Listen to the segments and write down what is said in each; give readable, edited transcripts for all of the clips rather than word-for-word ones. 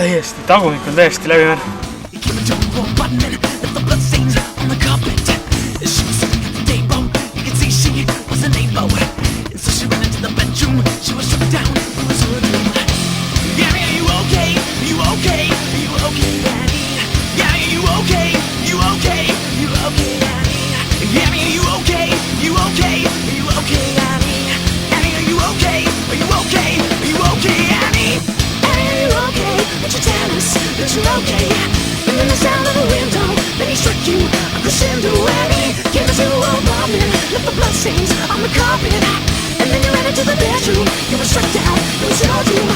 täiesti, tagumik on täiesti läbi märg. Stains on the carpet, and then you ran into the bedroom. You were struck down, it was your doom.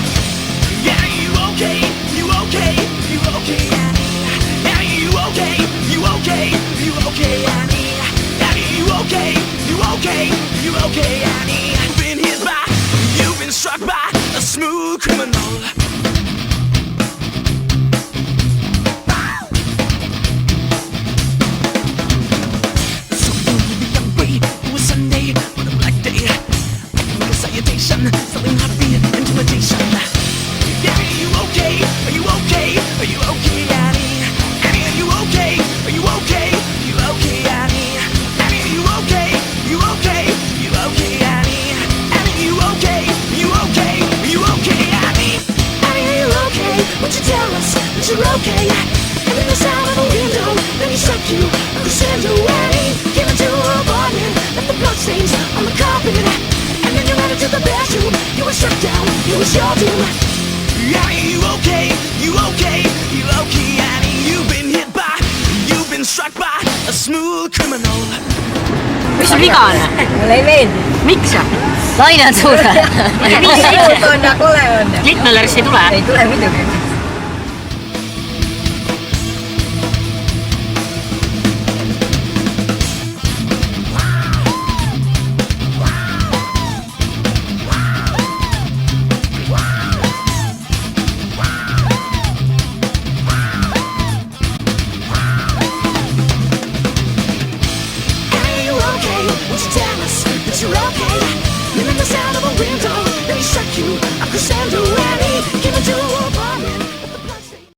Yeah, you okay? You okay? You okay, Annie? Yeah, you okay? You okay? You okay, Annie? Yeah, you okay? You okay? You okay, Annie? You've been hit by, you've been struck by a smooth criminal. Something happy, intimidation. Yeah, are you okay? Are you okay? Are you okay, Annie? Annie, are you okay? Are you okay? Are you okay, Annie? Annie, are you okay? Are you okay? Are you okay, Annie? Annie, are you okay? Are you okay? Are you okay, Annie? Annie, are you okay? Won't you tell us that you're okay? And then the sound of a window, then he struck you, a crescendo, Annie. Came into her apartment, left the bloodstains on the carpet. And then you ran into the bedroom. You were struck down, it was your doom. Annie, you okay? You okay? You okay, Annie? You've been hit by, you've been struck by a smooth criminal. Mis sul viga on? Mulle ei meeldi. Miks? Laine on suur. Muud on ja kole on. Littmöllerist ei tule? Ei tule muidugi.